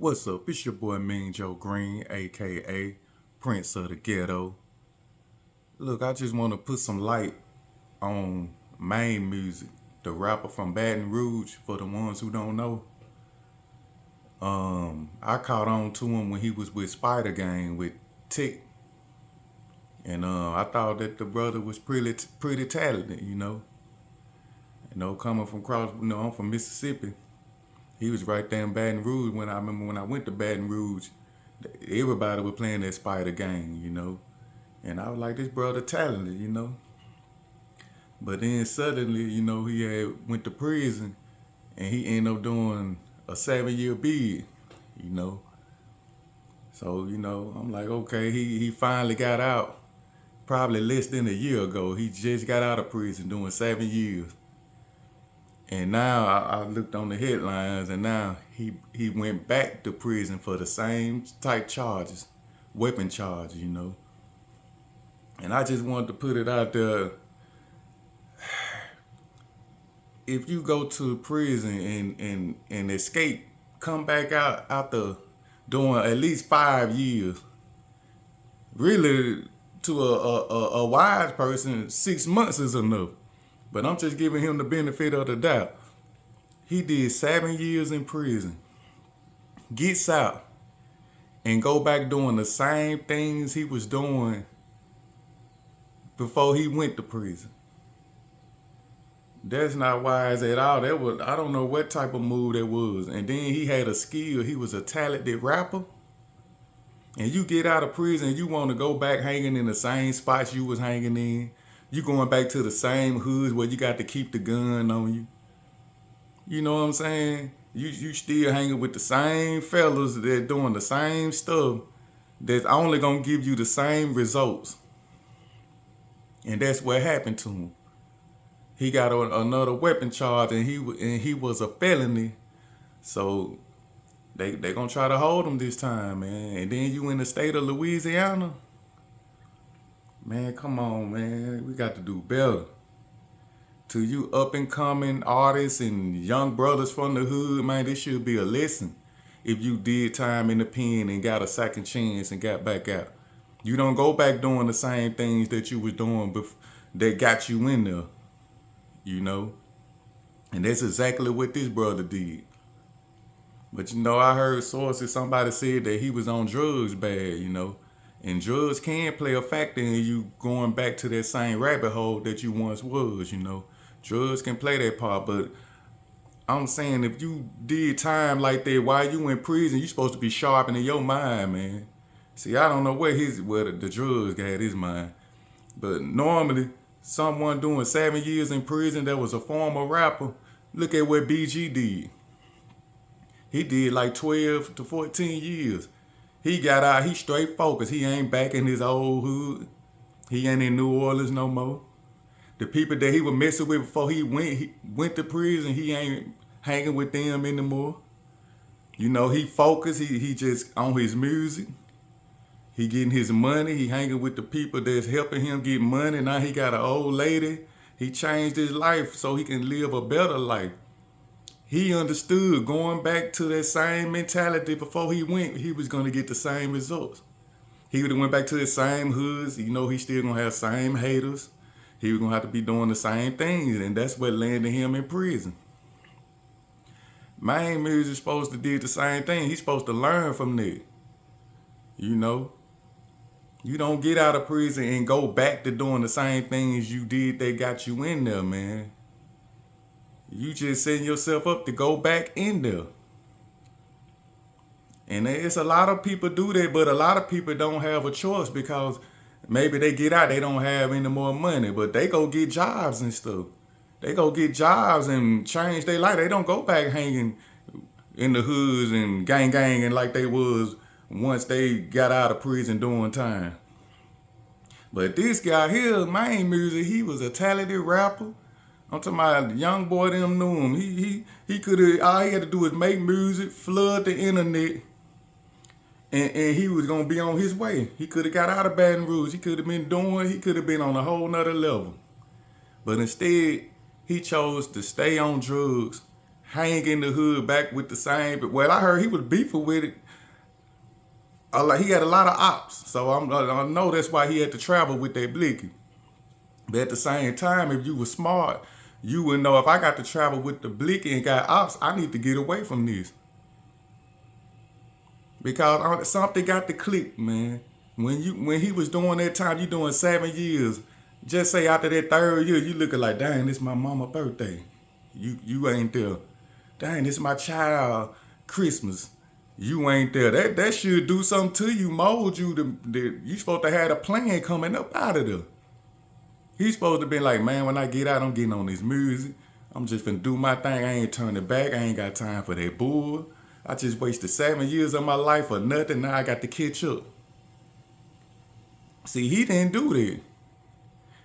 What's up? It's your boy Mean Joe Green, aka Prince of the Ghetto. Look, I just want to put some light on Maine Musik, the rapper from Baton Rouge. For the ones who don't know, I caught on to him when he was with Spider Gang with Tick, and I thought that the brother was pretty talented. Coming from across, I'm from Mississippi. He was right there in Baton Rouge when I remember when I went to Baton Rouge. Everybody was playing that Spider Gang. And I was like, this brother talented. But then suddenly, he had went to prison and he ended up doing a 7-year bid. So, I'm like, okay, he finally got out probably less than a year ago. He just got out of prison doing 7 years. And now I looked on the headlines, and now he went back to prison for the same type charges, weapon charges. And I just wanted to put it out there. If you go to prison and escape, come back out after doing at least 5 years, really to a wise person, 6 months is enough. But I'm just giving him the benefit of the doubt. He did 7 years in prison, gets out, and go back doing the same things he was doing before he went to prison. That's not wise at all. I don't know what type of move that was. And then he had a skill. He was a talented rapper. And you get out of prison, you want to go back hanging in the same spots you was hanging in. You going back to the same hoods where you got to keep the gun on you. You know what I'm saying? You still hanging with the same fellas that doing the same stuff that's only gonna give you the same results. And that's what happened to him. He got another weapon charge, and he was a felony. So they gonna try to hold him this time, man. And then you in the state of Louisiana. Man, come on, man. We got to do better. To you up and coming artists and young brothers from the hood, man, this should be a lesson. If you did time in the pen and got a second chance and got back out, you don't go back doing the same things that you was doing that got you in there. And that's exactly what this brother did. But I heard sources, somebody said that he was on drugs bad. And drugs can play a factor in you going back to that same rabbit hole that you once was. Drugs can play that part, but I'm saying if you did time like that while you in prison, you supposed to be sharpening your mind, man. See, I don't know where the drugs got his mind. But normally, someone doing 7 years in prison that was a former rapper, look at what BG did. He did like 12 to 14 years. He got out, he straight focused. He ain't back in his old hood. He ain't in New Orleans no more. The people that he was messing with before he went to prison, he ain't hanging with them anymore. He focused, he just on his music. He getting his money, he hanging with the people that's helping him get money. Now he got an old lady. He changed his life so he can live a better life. He understood going back to that same mentality before he went, he was going to get the same results. He would have went back to the same hoods. He's still going to have same haters. He was going to have to be doing the same things, and that's what landed him in prison. Maine Musik is supposed to do the same thing. He's supposed to learn from that. You don't get out of prison and go back to doing the same things you did that got you in there, man. You just setting yourself up to go back in there. And it's a lot of people do that, but a lot of people don't have a choice because maybe they get out, they don't have any more money, but they go get jobs and stuff. They go get jobs and change their life. They don't go back hanging in the hoods and ganging like they was once they got out of prison doing time. But this guy here, Maine Musik, he was a talented rapper. I'm talking about young boy them knew him. He could have, all he had to do was make music, flood the internet, and he was gonna be on his way. He could have got out of Baton Rouge. He could have been on a whole nother level. But instead, he chose to stay on drugs, hang in the hood back with the same. But well, I heard he was beefing with it. Like he had a lot of ops, so I know that's why he had to travel with that blicky. But at the same time, if you were smart, you would know if I got to travel with the blicky and got ops, I need to get away from this. Because something got to click, man. When he was doing that time, you doing 7 years. Just say after that 3rd year, you looking like, dang, this my mama birthday. You ain't there. Dang, this my child Christmas. You ain't there. That should do something to you, mold you. You supposed to have a plan coming up out of there. He's supposed to be like, man, when I get out, I'm getting on this music. I'm just finna do my thing. I ain't turning back. I ain't got time for that bull. I just wasted 7 years of my life for nothing. Now I got to catch up. See, he didn't do that.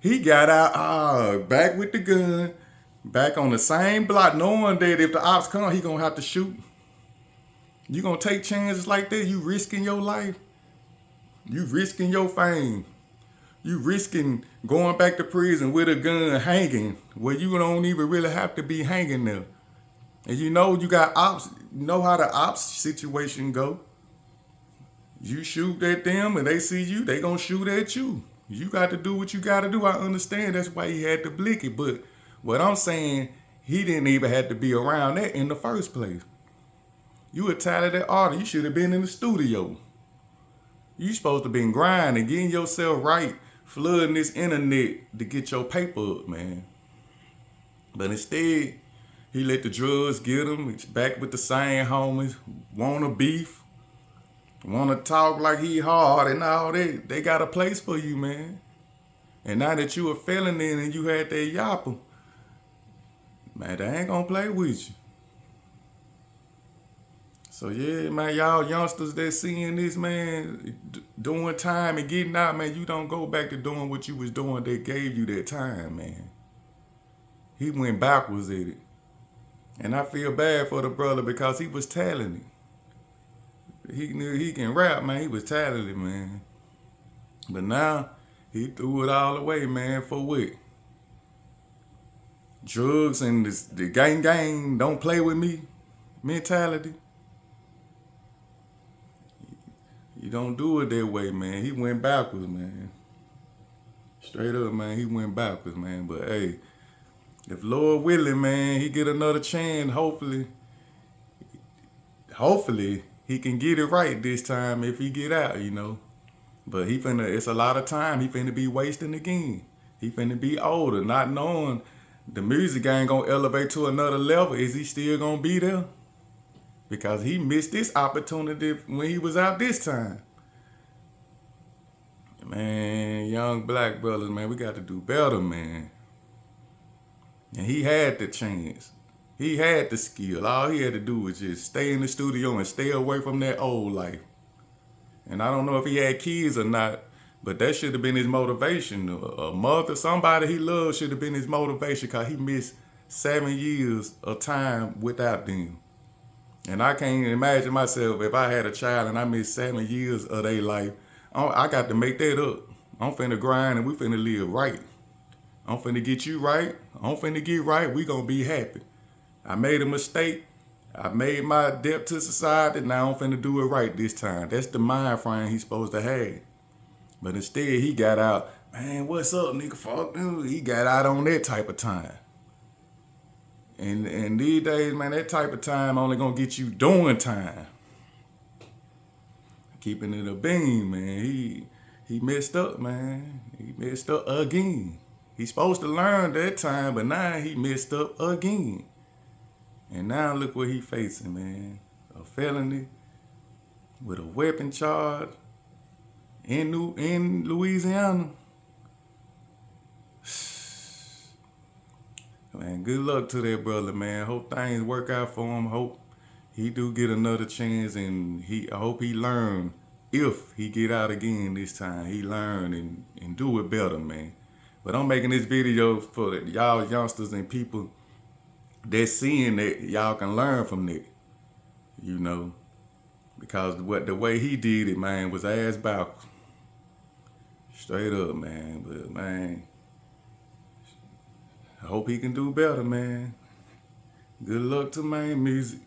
He got out back with the gun, back on the same block, knowing that if the ops come, he gonna have to shoot. You gonna take chances like that? You risking your life. You risking your fame. You risking going back to prison with a gun hanging where you don't even really have to be hanging there. And you got ops, you know how the ops situation go. You shoot at them and they see you, they gonna shoot at you. You got to do what you got to do. I understand that's why he had to blick it. But what I'm saying, he didn't even have to be around that in the first place. You a talented artist. You should have been in the studio. You supposed to been grinding, getting yourself right, flooding this internet to get your paper up, man. But instead, he let the drugs get him. He's back with the same homies, wanna beef, wanna talk like he hard and all that. They got a place for you, man. And now that you a felon in and you had that yapper, man, they ain't gonna play with you. So yeah, man, y'all youngsters that seeing this, man, doing time and getting out, man, you don't go back to doing what you was doing that gave you that time, man. He went backwards at it. And I feel bad for the brother because he was talented. He knew he can rap, man. He was talented, man. But now, he threw it all away, man, for what? Drugs and the gang, don't play with me mentality. You don't do it that way, man. He went backwards, man. Straight up, man, he went backwards, man. But hey, if Lord willing, man, he get another chance, hopefully he can get it right this time if he get out, But it's a lot of time he finna be wasting again. He finna be older, not knowing the music ain't gonna elevate to another level. Is he still gonna be there? Because he missed this opportunity when he was out this time. Man, young black brothers, man, we got to do better, man. And he had the chance. He had the skill. All he had to do was just stay in the studio and stay away from that old life. And I don't know if he had kids or not, but that should have been his motivation. A mother, somebody he loved should have been his motivation because he missed 7 years of time without them. And I can't imagine myself if I had a child and I missed 7 years of their life. I got to make that up. I'm finna grind and we finna live right. I'm finna get you right. I'm finna get right. We gonna be happy. I made a mistake. I made my debt to society. Now I'm finna do it right this time. That's the mind frame he's supposed to have. But instead he got out, man, what's up, nigga? Fuck you. He got out on that type of time. And these days, man, that type of time only gonna get you doing time. Keeping it a beam, man. He messed up, man. He messed up again. He's supposed to learn that time, but now he messed up again. And now look what he facing, man. A felony with a weapon charge in Louisiana. Man, good luck to that brother, man. Hope things work out for him. Hope he do get another chance, and I hope he learn. If he get out again this time, he learn and do it better, man. But I'm making this video for y'all youngsters and people that seeing that y'all can learn from that, because the way he did it, man, was ass backwards. Straight up, man. But man, I hope he can do better, man. Good luck to Maine Musik.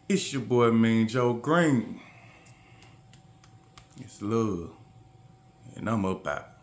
It's your boy Mean Joe Green. It's love. And I'm up out.